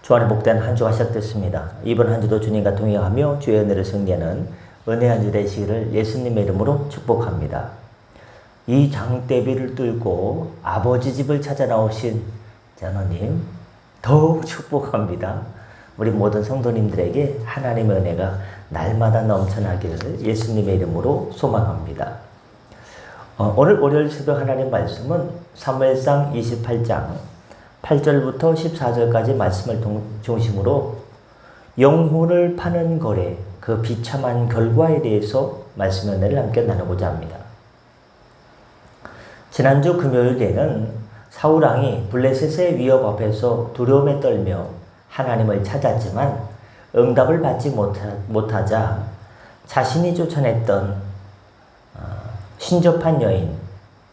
주안의 복된 한 주가 시작됐습니다. 이번 한 주도 주님과 동행하며 주의 은혜를 승리하는 은혜 한 주 되시기를 예수님의 이름으로 축복합니다. 이 장대비를 뚫고 아버지 집을 찾아 나오신 하나님 더욱 축복합니다. 우리 모든 성도님들에게 하나님의 은혜가 날마다 넘쳐나기를 예수님의 이름으로 소망합니다. 오늘 월요일 새벽 하나님 말씀은 사무엘상 28장 8절부터 14절까지 말씀을 중심으로 영혼을 파는 거래, 그 비참한 결과에 대해서 말씀 은혜를 함께 나누고자 합니다. 지난주 금요일에는 사울왕이 블레셋의 위협 앞에서 두려움에 떨며 하나님을 찾았지만 응답을 받지 못하자 자신이 쫓아냈던 신접한 여인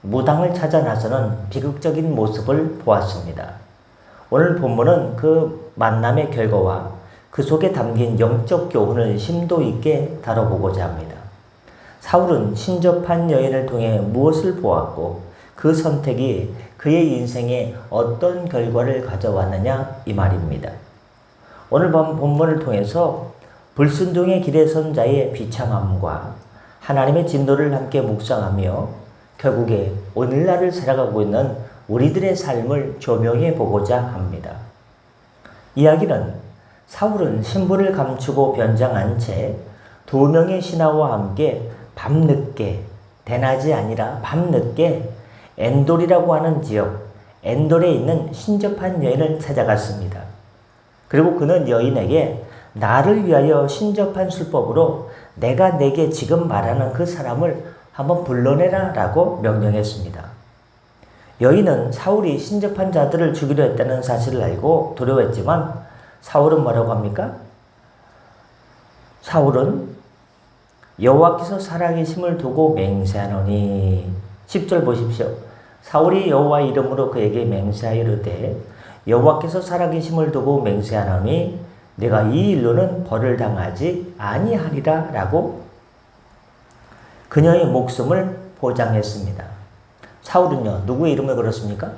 무당을 찾아 나서는 비극적인 모습을 보았습니다. 오늘 본문은 그 만남의 결과와 그 속에 담긴 영적 교훈을 심도 있게 다뤄보고자 합니다. 사울은 신접한 여인을 통해 무엇을 보았고 그 선택이 그의 인생에 어떤 결과를 가져왔느냐 이 말입니다. 오늘 본문을 통해서 불순종의 길에 선 자의 비참함과 하나님의 진노를 함께 묵상하며 결국에 오늘날을 살아가고 있는 우리들의 삶을 조명해 보고자 합니다. 이야기는 사울은 신분을 감추고 변장한 채 두 명의 신하와 함께 밤늦게, 대낮이 아니라 밤늦게 엔돌이라고 하는 지역, 엔돌에 있는 신접한 여인을 찾아갔습니다. 그리고 그는 여인에게 나를 위하여 신접한 술법으로 내가 내게 지금 말하는 그 사람을 한번 불러내라 라고 명령했습니다. 여인은 사울이 신접한 자들을 죽이려 했다는 사실을 알고 두려워했지만 사울은 뭐라고 합니까? 사울은 여호와께서 살아계심을 두고 맹세하노니 10절 보십시오. 사울이 여호와 이름으로 그에게 맹세하여 이르되 여호와께서 살아계심을 두고 맹세하노니 내가 이 일로는 벌을 당하지 아니하리라 라고 그녀의 목숨을 보장했습니다. 사울은요, 누구의 이름을 걸었습니까?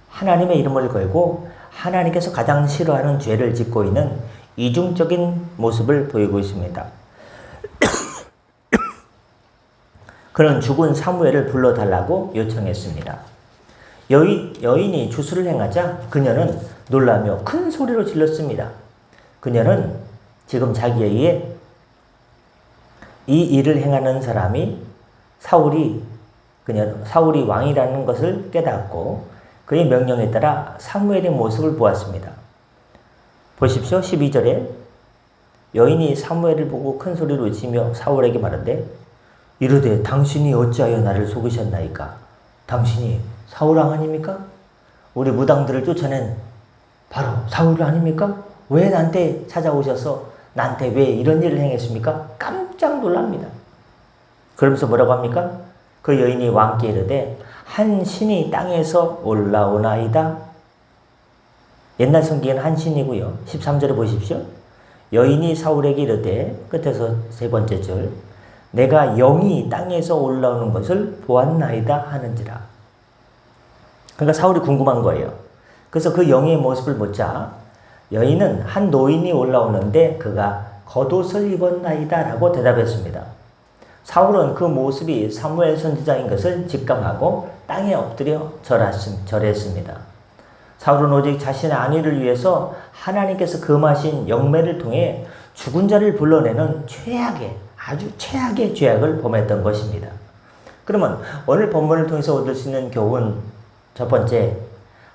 하나님의 이름을 걸고 하나님께서 가장 싫어하는 죄를 짓고 있는 이중적인 모습을 보이고 있습니다. 그는 죽은 사무엘을 불러달라고 요청했습니다. 여인이 주술을 행하자 그녀는 놀라며 큰 소리로 질렀습니다. 그녀는 지금 자기에게 이 일을 행하는 사람이 사울이 왕이라는 것을 깨닫고 그의 명령에 따라 사무엘의 모습을 보았습니다. 보십시오. 12절에 여인이 사무엘을 보고 큰 소리로 외치며 사울에게 말하되 이르되 당신이 어찌하여 나를 속이셨나이까? 당신이 사울왕 아닙니까? 우리 무당들을 쫓아낸 바로 사울 아닙니까? 왜 나한테 찾아오셔서 나한테 왜 이런 일을 행했습니까? 깜짝 놀랍니다. 그러면서 뭐라고 합니까? 그 여인이 왕께 이르되 한 신이 땅에서 올라오나이다. 옛날 성경은 한 신이고요. 13절에 보십시오. 여인이 사울에게 이르되 끝에서 세 번째 절 내가 영이 땅에서 올라오는 것을 보았나이다 하는지라. 그러니까 사울이 궁금한 거예요. 그래서 그 영의 모습을 보자 여인은 한 노인이 올라오는데 그가 겉옷을 입었나이다 라고 대답했습니다. 사울은 그 모습이 사무엘 선지자인 것을 직감하고 땅에 엎드려 절했습니다. 사울은 오직 자신의 안위를 위해서 하나님께서 금하신 영매를 통해 죽은 자를 불러내는 아주 최악의 죄악을 범했던 것입니다. 그러면 오늘 본문을 통해서 얻을 수 있는 교훈 첫 번째,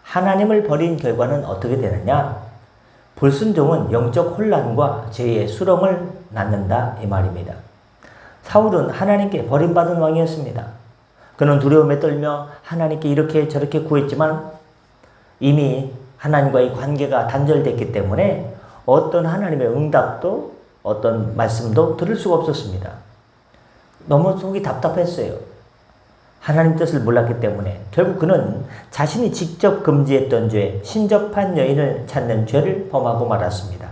하나님을 버린 결과는 어떻게 되느냐? 불순종은 영적 혼란과 죄의 수렁을 낳는다 이 말입니다. 사울은 하나님께 버림받은 왕이었습니다. 그는 두려움에 떨며 하나님께 이렇게 저렇게 구했지만 이미 하나님과의 관계가 단절됐기 때문에 어떤 하나님의 응답도 어떤 말씀도 들을 수가 없었습니다. 너무 속이 답답했어요. 하나님 뜻을 몰랐기 때문에 결국 그는 자신이 직접 금지했던 죄, 신접한 여인을 찾는 죄를 범하고 말았습니다.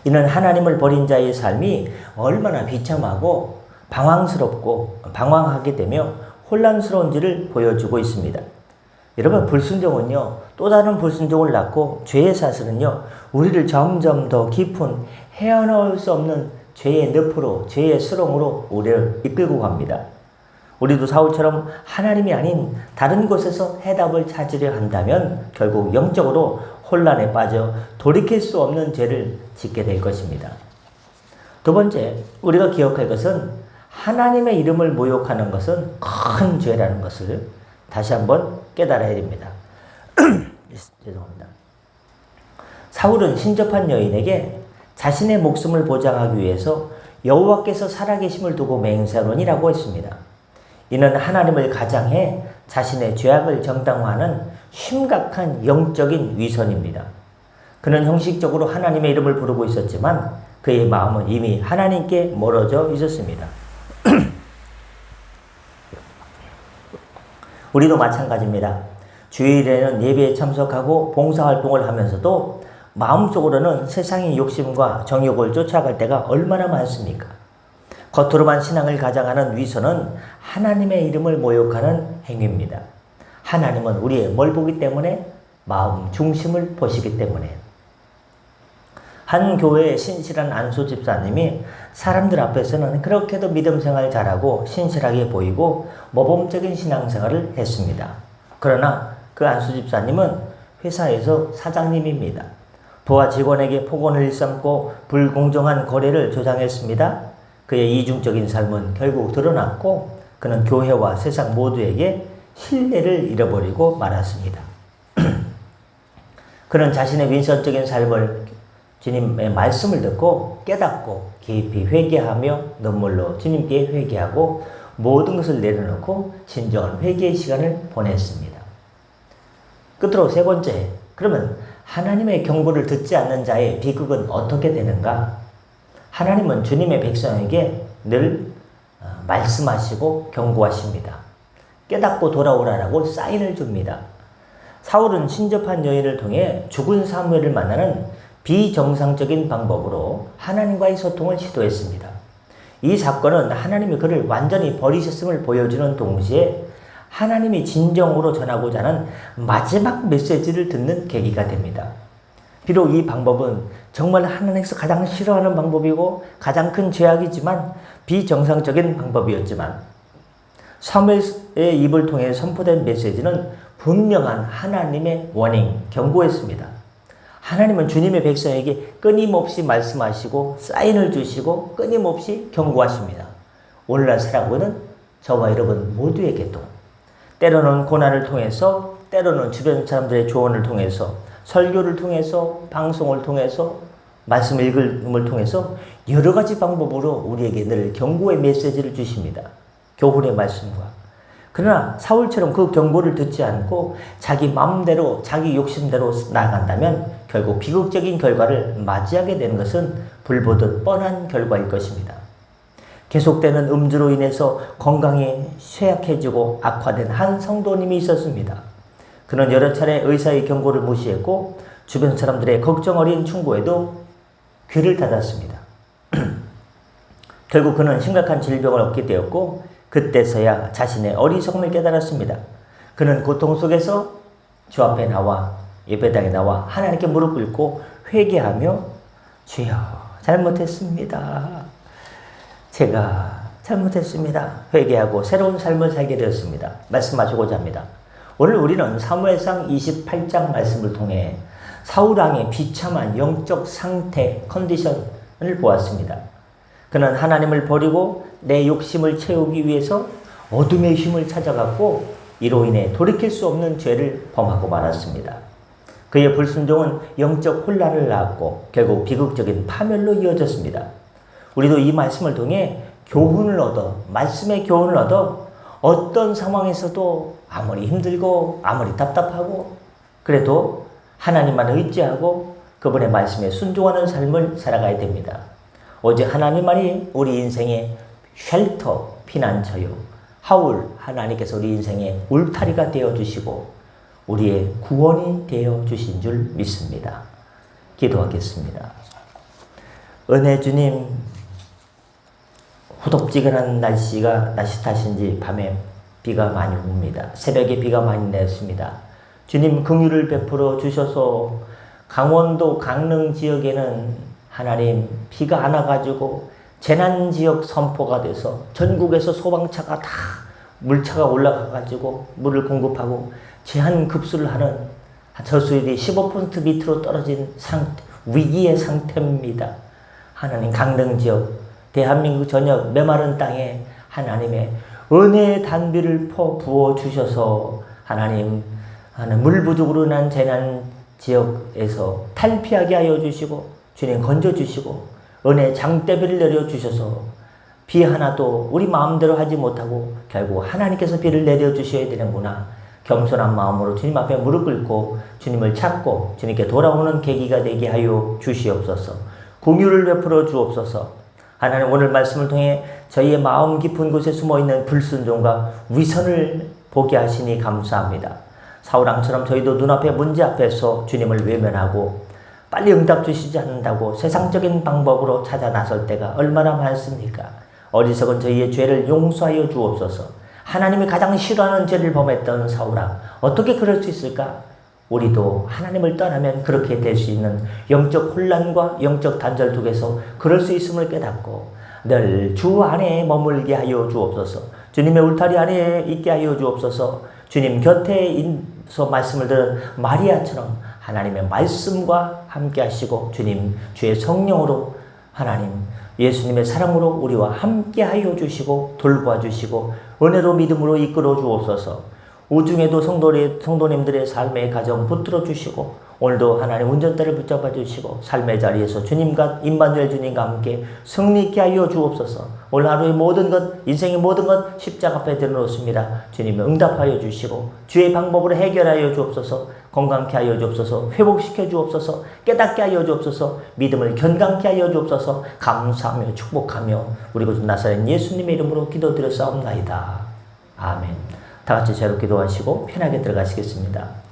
이는 하나님을 버린 자의 삶이 얼마나 비참하고 방황하게 되며 혼란스러운지를 보여주고 있습니다. 여러분, 불순종은요, 또 다른 불순종을 낳고 죄의 사슬은요, 우리를 점점 더 깊은 헤어나올 수 없는 죄의 늪으로, 죄의 수렁으로 우리를 이끌고 갑니다. 우리도 사울처럼 하나님이 아닌 다른 곳에서 해답을 찾으려 한다면 결국 영적으로 혼란에 빠져 돌이킬 수 없는 죄를 짓게 될 것입니다. 두 번째, 우리가 기억할 것은 하나님의 이름을 모욕하는 것은 큰 죄라는 것을 다시 한번 깨달아야 됩니다. 죄송합니다. 사울은 신접한 여인에게 자신의 목숨을 보장하기 위해서 여호와께서 살아계심을 두고 맹세하노니라고 했습니다. 이는 하나님을 가장해 자신의 죄악을 정당화하는 심각한 영적인 위선입니다. 그는 형식적으로 하나님의 이름을 부르고 있었지만 그의 마음은 이미 하나님께 멀어져 있었습니다. 우리도 마찬가지입니다. 주일에는 예배에 참석하고 봉사활동을 하면서도 마음속으로는 세상의 욕심과 정욕을 쫓아갈 때가 얼마나 많습니까? 겉으로만 신앙을 가장하는 위선은 하나님의 이름을 모욕하는 행위입니다. 하나님은 우리의 뭘 보기 때문에? 마음 중심을 보시기 때문에. 한 교회의 신실한 안수 집사님이 사람들 앞에서는 그렇게도 믿음 생활 잘하고 신실하게 보이고 모범적인 신앙생활을 했습니다. 그러나 그 안수 집사님은 회사에서 사장님입니다. 부하 직원에게 폭언을 일삼고 불공정한 거래를 조장했습니다. 그의 이중적인 삶은 결국 드러났고 그는 교회와 세상 모두에게 신뢰를 잃어버리고 말았습니다. 그는 자신의 윈선적인 삶을 주님의 말씀을 듣고 깨닫고 깊이 회개하며 눈물로 주님께 회개하고 모든 것을 내려놓고 진정한 회개의 시간을 보냈습니다. 끝으로 세 번째, 그러면 하나님의 경고를 듣지 않는 자의 비극은 어떻게 되는가? 하나님은 주님의 백성에게 늘 말씀하시고 경고하십니다. 깨닫고 돌아오라라고 사인을 줍니다. 사울은 신접한 여인을 통해 죽은 사무엘을 만나는 비정상적인 방법으로 하나님과의 소통을 시도했습니다. 이 사건은 하나님이 그를 완전히 버리셨음을 보여주는 동시에 하나님이 진정으로 전하고자 하는 마지막 메시지를 듣는 계기가 됩니다. 비록 이 방법은 정말 하나님께서 가장 싫어하는 방법이고 가장 큰 죄악이지만 비정상적인 방법이었지만 사무엘의 입을 통해 선포된 메시지는 분명한 하나님의 워닝, 경고였습니다. 하나님은 주님의 백성에게 끊임없이 말씀하시고 사인을 주시고 끊임없이 경고하십니다. 오늘날 살아가는 저와 여러분 모두에게도 때로는 고난을 통해서, 때로는 주변 사람들의 조언을 통해서, 설교를 통해서, 방송을 통해서, 말씀 읽음을 통해서 여러 가지 방법으로 우리에게 늘 경고의 메시지를 주십니다. 교훈의 말씀과. 그러나 사울처럼 그 경고를 듣지 않고 자기 마음대로, 자기 욕심대로 나아간다면 결국 비극적인 결과를 맞이하게 되는 것은 불보듯 뻔한 결과일 것입니다. 계속되는 음주로 인해서 건강이 쇠약해지고 악화된 한 성도님이 있었습니다. 그는 여러 차례 의사의 경고를 무시했고 주변 사람들의 걱정 어린 충고에도 귀를 닫았습니다. 결국 그는 심각한 질병을 얻게 되었고 그때서야 자신의 어리석음을 깨달았습니다. 그는 고통 속에서 주 앞에 나와 예배당에 나와 하나님께 무릎 꿇고 회개하며 주여 잘못했습니다. 제가 잘못했습니다. 회개하고 새로운 삶을 살게 되었습니다. 말씀하시고자 합니다. 오늘 우리는 사무엘상 28장 말씀을 통해 사울왕의 비참한 영적 상태, 컨디션을 보았습니다. 그는 하나님을 버리고 내 욕심을 채우기 위해서 어둠의 힘을 찾아갔고 이로 인해 돌이킬 수 없는 죄를 범하고 말았습니다. 그의 불순종은 영적 혼란을 낳았고 결국 비극적인 파멸로 이어졌습니다. 우리도 이 말씀을 통해 교훈을 얻어, 말씀의 교훈을 얻어 어떤 상황에서도 아무리 힘들고 아무리 답답하고 그래도 하나님만 의지하고 그분의 말씀에 순종하는 삶을 살아가야 됩니다. 오직 하나님만이 우리 인생의 쉘터, 피난처요. 하울, 하나님께서 우리 인생의 울타리가 되어주시고 우리의 구원이 되어주신 줄 믿습니다. 기도하겠습니다. 은혜 주님, 후덥지근한 날씨 탓인지 밤에 비가 많이 옵니다. 새벽에 비가 많이 내렸습니다. 주님 긍휼을 베풀어 주셔서 강원도 강릉 지역에는 하나님 비가 안 와가지고 재난지역 선포가 돼서 전국에서 소방차가 다 물차가 올라가가지고 물을 공급하고 제한급수를 하는 저수율이 15% 밑으로 떨어진 위기의 상태입니다. 하나님 강릉지역 대한민국 전역 메마른 땅에 하나님의 은혜의 단비를 부어주셔서 하나님 물 부족으로 난 재난지역에서 탈피하게 하여 주시고 주님 건져주시고 은혜 장대비를 내려주셔서 비 하나도 우리 마음대로 하지 못하고 결국 하나님께서 비를 내려주셔야 되는구나. 겸손한 마음으로 주님 앞에 무릎 꿇고 주님을 찾고 주님께 돌아오는 계기가 되게 하여 주시옵소서. 긍휼을 베풀어 주옵소서. 하나님 오늘 말씀을 통해 저희의 마음 깊은 곳에 숨어있는 불순종과 위선을 보게 하시니 감사합니다. 사울왕처럼 저희도 눈앞에 문제 앞에서 주님을 외면하고 빨리 응답 주시지 않는다고 세상적인 방법으로 찾아 나설 때가 얼마나 많습니까? 어리석은 저희의 죄를 용서하여 주옵소서. 하나님이 가장 싫어하는 죄를 범했던 사울왕 어떻게 그럴 수 있을까? 우리도 하나님을 떠나면 그렇게 될 수 있는 영적 혼란과 영적 단절 속에서 그럴 수 있음을 깨닫고 늘 주 안에 머물게 하여 주옵소서. 주님의 울타리 안에 있게 하여 주옵소서. 주님 곁에서 말씀을 들은 마리아처럼 하나님의 말씀과 함께 하시고 주님 주의 성령으로 하나님 예수님의 사랑으로 우리와 함께 하여 주시고 돌봐 주시고 은혜로 믿음으로 이끌어 주옵소서. 우중에도 성도님들의 삶의 가정 붙들어 주시고 오늘도 하나님 운전대를 붙잡아 주시고 삶의 자리에서 주님과 임마누엘 주님과 함께 승리 있게 하여 주옵소서. 오늘 하루의 모든 것 인생의 모든 것 십자가 앞에 들어놓습니다. 주님 응답하여 주시고 주의 방법으로 해결하여 주옵소서. 건강케 하여 주옵소서. 회복시켜 주옵소서. 깨닫게 하여 주옵소서. 믿음을 견강케 하여 주옵소서. 감사하며 축복하며 우리 구주 나사렛 예수님의 이름으로 기도드렸사옵나이다. 아멘. 다 같이 제로 기도하시고 편하게 들어가시겠습니다.